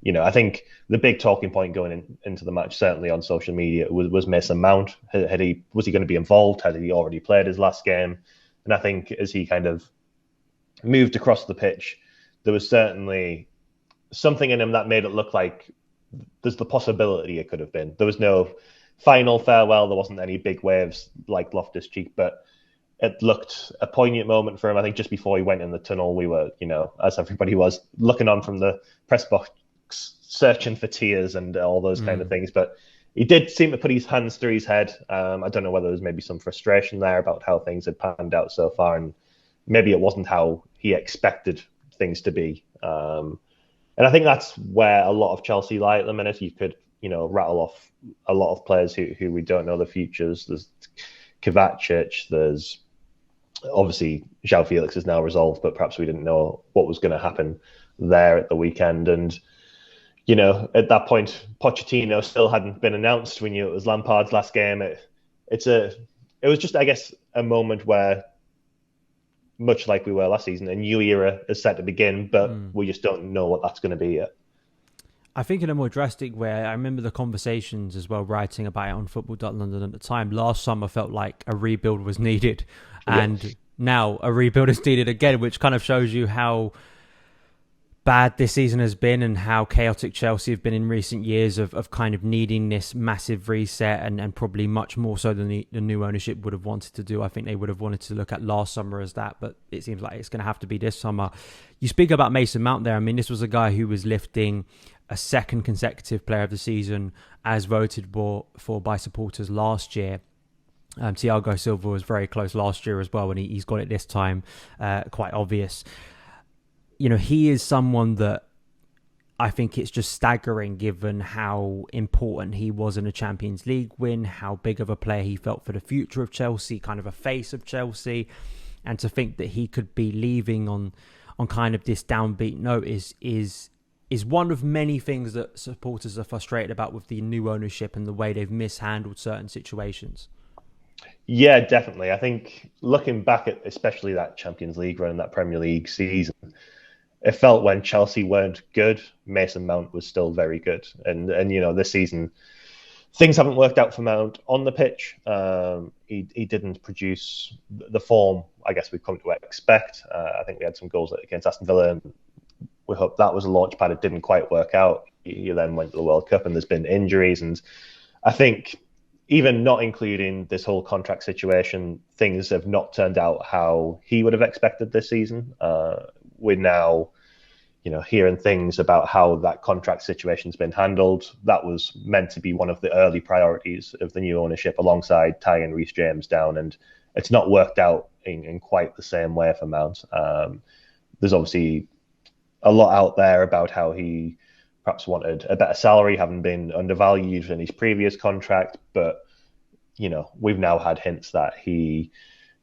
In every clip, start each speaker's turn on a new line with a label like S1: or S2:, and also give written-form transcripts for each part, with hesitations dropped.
S1: I think the big talking point into the match, certainly on social media, was Mason Mount. Was he going to be involved? Had he already played his last game? And I think as he kind of moved across the pitch, there was certainly something in him that made it look like there's the possibility it could have been. There was no final farewell. There wasn't any big waves like Loftus-Cheek, but it looked a poignant moment for him. I think just before he went in the tunnel, we were, as everybody was, looking on from the press box, searching for tears and all those kind of things. But he did seem to put his hands through his head. I don't know whether there was maybe some frustration there about how things had panned out so far, and maybe it wasn't how he expected things to be. And I think that's where a lot of Chelsea lie at the minute. You could, rattle off a lot of players who we don't know the futures. There's Kovacic, there's obviously João Felix is now resolved, but perhaps we didn't know what was going to happen there at the weekend. And, at that point, Pochettino still hadn't been announced. We knew it was Lampard's last game. It was just, I guess, a moment where, much like we were last season, a new era is set to begin, but we just don't know what that's going to be yet.
S2: I think in a more drastic way, I remember the conversations as well, writing about it on Football.London at the time. Last summer felt like a rebuild was needed, and now a rebuild is needed again, which kind of shows you how bad this season has been and how chaotic Chelsea have been in recent years of kind of needing this massive reset, and probably much more so than the new ownership would have wanted to do. I think they would have wanted to look at last summer as that, but it seems like it's going to have to be this summer. You speak about Mason Mount there. I mean, this was a guy who was lifting a second consecutive player of the season as voted for by supporters last year. Thiago Silva was very close last year as well, and he's got it this time, quite obvious. He is someone that I think it's just staggering given how important he was in a Champions League win, how big of a player he felt for the future of Chelsea, kind of a face of Chelsea. And to think that he could be leaving on kind of this downbeat note is one of many things that supporters are frustrated about with the new ownership and the way they've mishandled certain situations.
S1: Yeah, definitely. I think looking back at especially that Champions League run and that Premier League season, it felt when Chelsea weren't good, Mason Mount was still very good. And this season, things haven't worked out for Mount on the pitch. He didn't produce the form I guess we've come to expect. I think we had some goals against Aston Villa, and we hope that was a launch pad. It didn't quite work out. He then went to the World Cup, and there's been injuries. And I think even not including this whole contract situation, things have not turned out how he would have expected this season. We're now, hearing things about how that contract situation's been handled. That was meant to be one of the early priorities of the new ownership, alongside tying Reece James down, and it's not worked out in quite the same way for Mount. There's obviously a lot out there about how he perhaps wanted a better salary, having been undervalued in his previous contract, but we've now had hints that he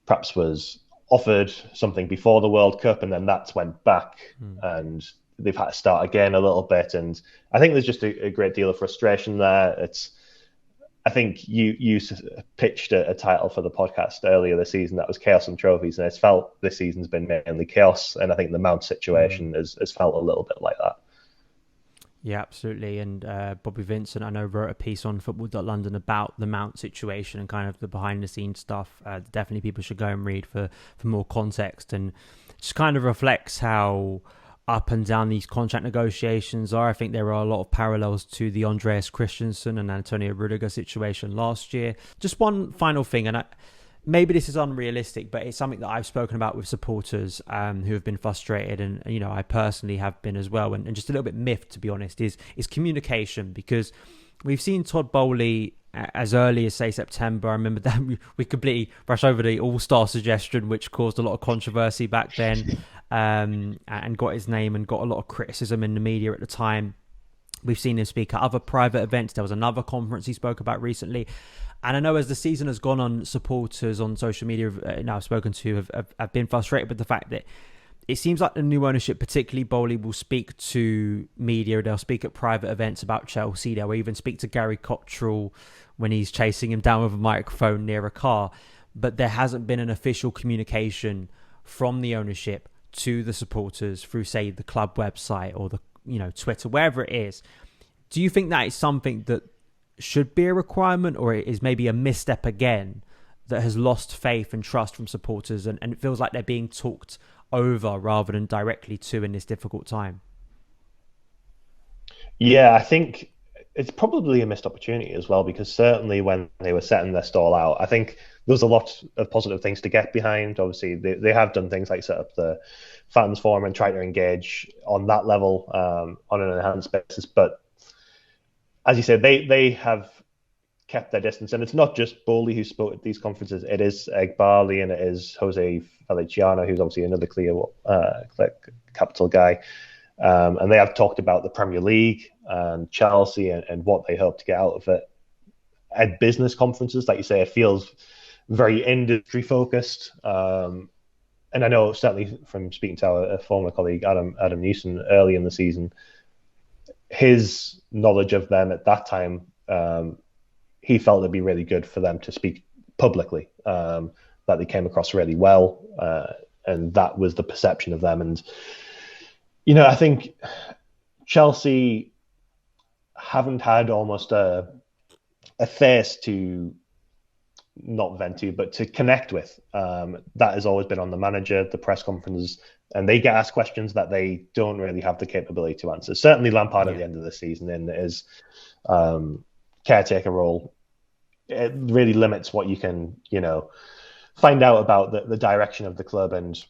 S1: perhaps was offered something before the World Cup, and then that's went back, and they've had to start again a little bit. And I think there's just a great deal of frustration there. I think you pitched a title for the podcast earlier this season that was Chaos and Trophies, and it's felt this season's been mainly chaos, and I think the Mount situation has felt a little bit like that.
S2: Yeah, absolutely. And Bobby Vincent, I know, wrote a piece on Football.London about the Mount situation and kind of the behind-the-scenes stuff. Definitely people should go and read for more context, and just kind of reflects how up and down these contract negotiations are. I think there are a lot of parallels to the Andreas Christensen and Antonio Rudiger situation last year. Just one final thing, and maybe this is unrealistic, but it's something that I've spoken about with supporters who have been frustrated, and I personally have been as well, and just a little bit miffed, to be honest, is communication. Because we've seen Todd Bowley as early as, say, September. I remember that we completely rushed over the All-Star suggestion, which caused a lot of controversy back then, and got his name and got a lot of criticism in the media at the time. We've seen him speak at other private events. There was another conference he spoke about recently. And I know as the season has gone on, supporters on social media now I've spoken to have been frustrated with the fact that it seems like the new ownership, particularly Bowley, will speak to media. They'll speak at private events about Chelsea. They'll even speak to Gary Cottrell when he's chasing him down with a microphone near a car. But there hasn't been an official communication from the ownership to the supporters through, say, the club website or the Twitter, wherever it is. Do you think that is something that should be a requirement, or it is maybe a misstep again that has lost faith and trust from supporters, and it feels like they're being talked over rather than directly to in this difficult time?
S1: Yeah, I think it's probably a missed opportunity as well because certainly when they were setting their stall out, I think there was a lot of positive things to get behind. Obviously, they have done things like set up the fans forum and try to engage on that level on an enhanced basis. But as you said, they have kept their distance, and it's not just Bowley who spoke at these conferences. It is Egbali and it is Jose Feliciano, who's obviously another clear capital guy. And they have talked about the Premier League and Chelsea and what they hope to get out of it. At business conferences, like you say, it feels very industry focused. And I know certainly from speaking to our former colleague Adam Newson early in the season, his knowledge of them at that time, he felt it'd be really good for them to speak publicly. That they came across really well, and that was the perception of them. And I think Chelsea haven't had almost a face to not vent to, but to connect with. That has always been on the manager, the press conferences, and they get asked questions that they don't really have the capability to answer. Certainly Lampard at the end of the season in his caretaker role, it really limits what you can, find out about the direction of the club. And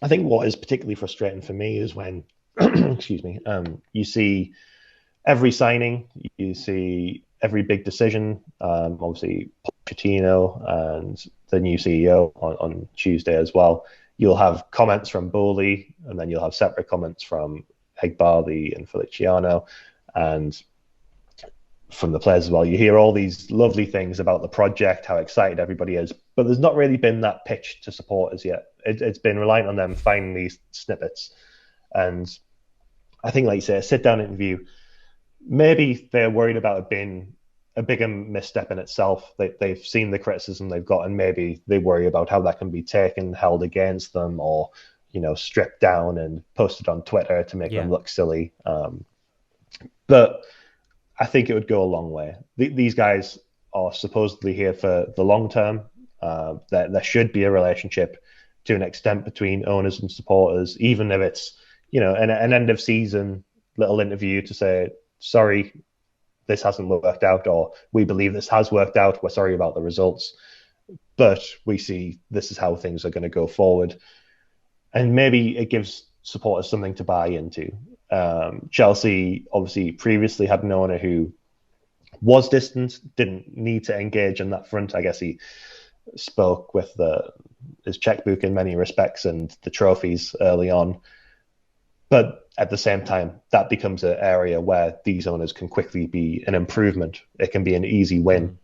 S1: I think what is particularly frustrating for me is when, excuse me, you see every signing, you see every big decision. Obviously, Pochettino and the new CEO on Tuesday as well. You'll have comments from Bowley, and then you'll have separate comments from Egbali and Feliciano, and from the players as well. You hear all these lovely things about the project, how excited everybody is, but there's not really been that pitch to supporters yet. It's been reliant on them finding these snippets. And I think, like you say, a sit-down interview, maybe they're worried about it being a bigger misstep in itself. They've seen the criticism they've got, and maybe they worry about how that can be taken, held against them, or stripped down and posted on Twitter to make them look silly. But I think it would go a long way. These guys are supposedly here for the long term. There should be a relationship to an extent between owners and supporters, even if it's an end of season little interview to say, sorry, this hasn't worked out, or we believe this has worked out. We're sorry about the results, but we see this is how things are going to go forward. And maybe it gives supporters something to buy into. Chelsea obviously previously had an owner who was distant, didn't need to engage on that front. I guess he spoke with his checkbook in many respects and the trophies early on. But at the same time, that becomes an area where these owners can quickly be an improvement. It can be an easy win